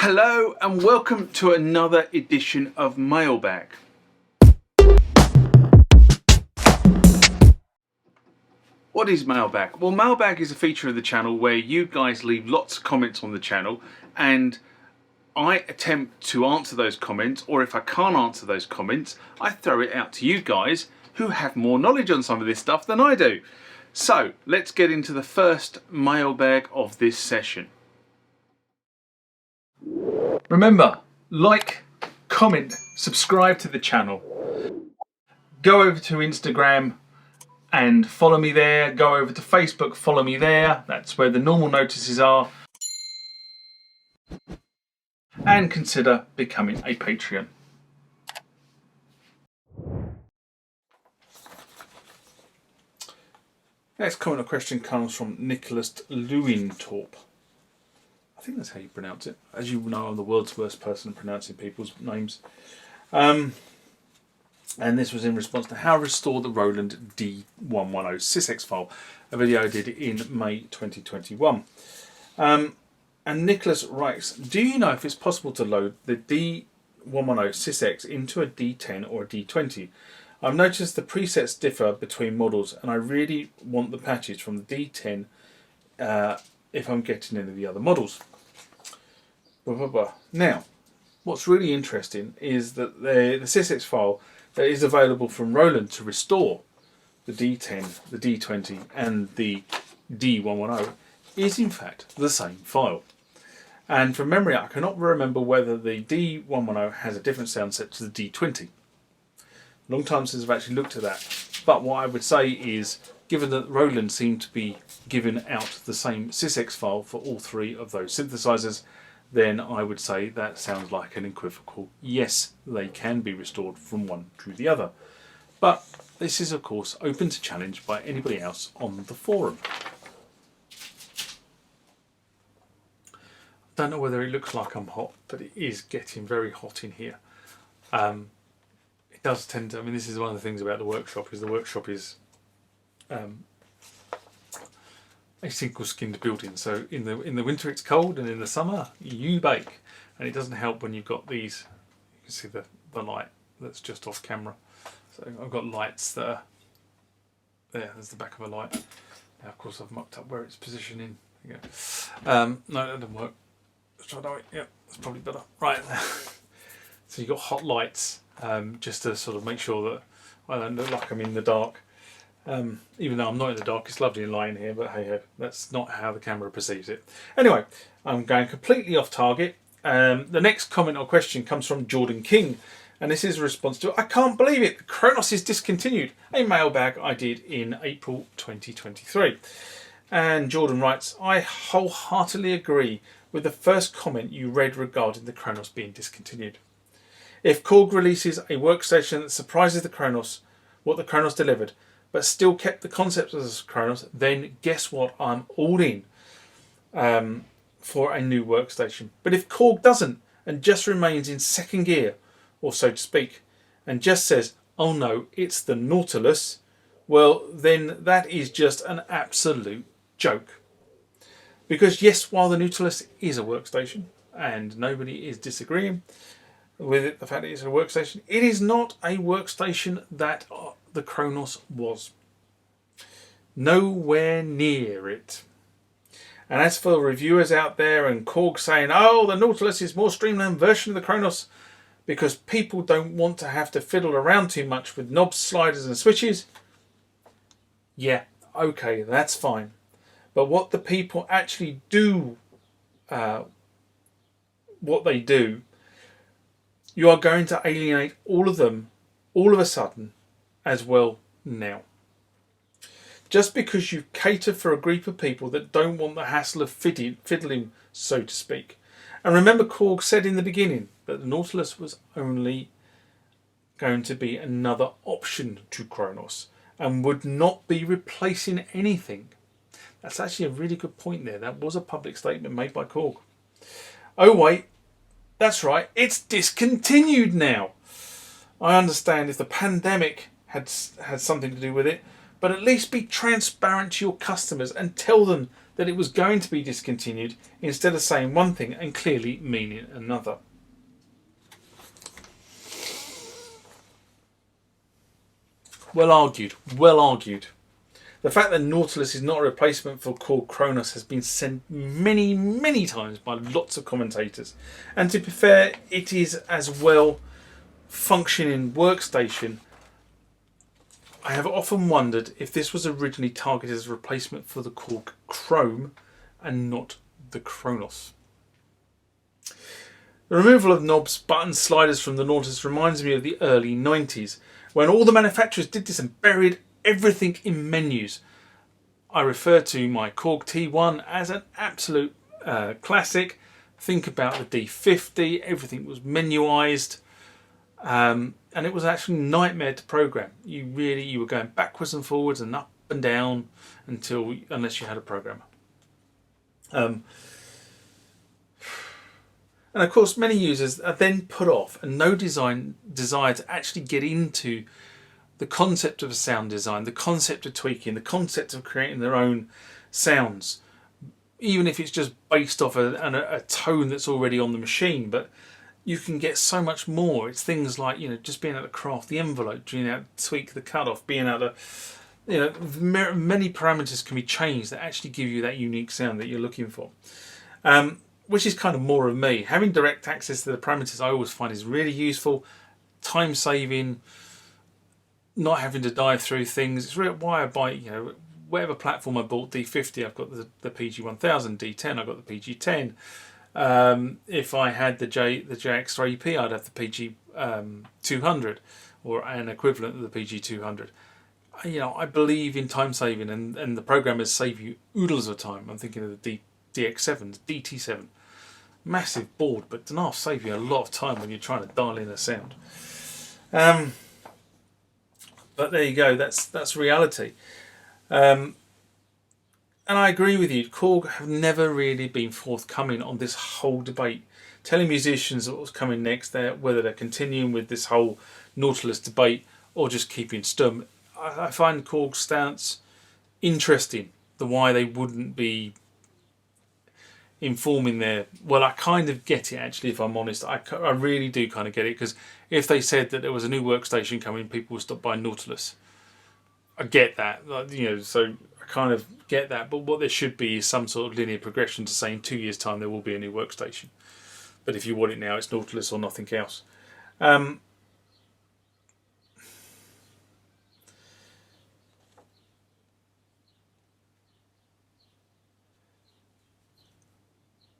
Hello and welcome to another edition of Mailbag. What is Mailbag? Well, Mailbag is a feature of the channel where you guys leave lots of comments on the channel and I attempt to answer those comments, or if I can't answer those comments, I throw it out to you guys who have more knowledge on some of this stuff than I do. So let's get into the first mailbag of this session. Remember, like, comment, subscribe to the channel. Go over to Instagram and follow me there. Go over to Facebook, follow me there. That's where the normal notices are. And consider becoming a Patreon. Next comment or question comes from Nicholas Lewintorp. I think that's how you pronounce it. As you know, I'm the world's worst person at pronouncing people's names. And this was in response to how to restore the Roland D-110 SYSEX file, a video I did in May 2021. And Nicholas writes, do you know if it's possible to load the D-110 SYSEX into a D10 or a D20? I've noticed the presets differ between models and I really want the patches from the D10 if I'm getting any of the other models. Now, what's really interesting is that the SYSEX file that is available from Roland to restore the D10, the D20 and the D110 is in fact the same file. And from memory I cannot remember whether the D110 has a different sound set to the D20. Long time since I've actually looked at that. But what I would say is, given that Roland seemed to be giving out the same SYSEX file for all three of those synthesizers, then I would say that sounds like an equivocal yes, they can be restored from one to the other. But this is of course open to challenge by anybody else on the forum. I don't know whether it looks like I'm hot, but it is getting very hot in here. It does tend to, I mean, this is one of the things about the workshop is a single-skinned building. So in the winter it's cold, and in the summer you bake. And it doesn't help when you've got these. You can see the light that's just off camera. So I've got lights that are there. There's the back of a light. Now, of course, I've mucked up where it's positioning. There you go. No, that didn't work. Let's try that way. Yeah, that's probably better. Right. So you've got hot lights, just to sort of make sure that I don't look like I'm in the dark. Even though I'm not in the dark, it's lovely and light in here, but hey ho, that's not how the camera perceives it. Anyway, I'm going completely off target. The next comment or question comes from Jordan King, and this is a response to, I can't believe it, the Kronos is discontinued, a mailbag I did in April 2023. And Jordan writes, I wholeheartedly agree with the first comment you read regarding the Kronos being discontinued. If Korg releases a workstation that surprises the Kronos, what the Kronos delivered, but still kept the concept of the Kronos, then guess what? I'm all in for a new workstation. But if Korg doesn't and just remains in second gear, or so to speak, and just says, oh no, it's the Nautilus, well, then that is just an absolute joke. Because yes, while the Nautilus is a workstation, and nobody is disagreeing with it, the fact that it's a workstation, it is not a workstation that the Kronos was. Nowhere near it. And as for the reviewers out there and Korg saying, oh, the Nautilus is more streamlined version of the Kronos because people don't want to have to fiddle around too much with knobs, sliders and switches, yeah, okay, that's fine. But what the people actually do, what they do, you are going to alienate all of them all of a sudden as well now. Just because you cater for a group of people that don't want the hassle of fiddling, so to speak. And remember, Korg said in the beginning that the Nautilus was only going to be another option to Kronos and would not be replacing anything. That's actually a really good point there. That was a public statement made by Korg. Oh wait, that's right, it's discontinued now. I understand if the pandemic had something to do with it, But at least be transparent to your customers and tell them that it was going to be discontinued instead of saying one thing and clearly meaning another. Well argued, well argued. The fact that Nautilus is not a replacement for Korg Kronos has been said many, many times by lots of commentators. And to be fair, it is as well functioning workstation. I have often wondered if this was originally targeted as a replacement for the Korg Chrome and not the Kronos. The removal of knobs, buttons, sliders from the Nautilus reminds me of the early 90s, when all the manufacturers did this and buried everything in menus. I refer to my Korg T1 as an absolute classic. Think about the D50, everything was menuized. And it was actually a nightmare to program. You were going backwards and forwards and up and down unless you had a programmer. And of course, many users are then put off and no desire to actually get into the concept of a sound design, the concept of tweaking, the concept of creating their own sounds, even if it's just based off a tone that's already on the machine. But you can get so much more. It's things like, just being able to craft the envelope, being able to tweak the cutoff, being able to, many parameters can be changed that actually give you that unique sound that you're looking for. Which is kind of more of me. Having direct access to the parameters I always find is really useful, time saving, not having to dive through things. It's really why I buy, whatever platform I bought, D50, I've got the PG-1000, D10, I've got the PG-10. If I had the JX3EP, I'd have the PG-200 or an equivalent of the PG-200. I believe in time saving, and the programmers save you oodles of time. I'm thinking of the DX7, DT7. Massive board, but it'll save you a lot of time when you're trying to dial in a sound. But there you go, that's reality. And I agree with you, Korg have never really been forthcoming on this whole debate, telling musicians what was coming next, whether they're continuing with this whole Nautilus debate or just keeping stum. I find Korg's stance interesting, the why they wouldn't be informing well, I kind of get it actually, if I'm honest. I really do kind of get it, because if they said that there was a new workstation coming, people would stop buying Nautilus. I get that, so I kind of get that, but what there should be is some sort of linear progression to say in 2 years' time there will be a new workstation. But if you want it now, it's Nautilus or nothing else.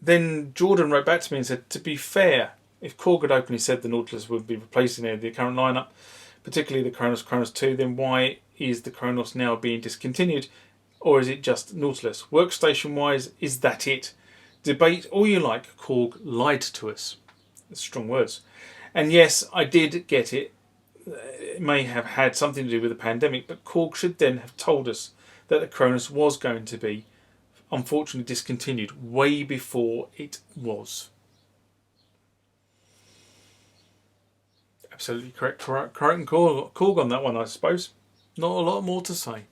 Then Jordan wrote back to me and said, to be fair, if Korg had openly said the Nautilus would be replacing the current lineup, particularly the Kronos 2, then why is the Kronos now being discontinued? Or is it just Nautilus? Workstation wise, is that it? Debate all you like, Korg lied to us. That's strong words. And yes, I did get it. It may have had something to do with the pandemic, but Korg should then have told us that the Kronos was going to be unfortunately discontinued way before it was. Absolutely correct. Korg on that one, I suppose. Not a lot more to say.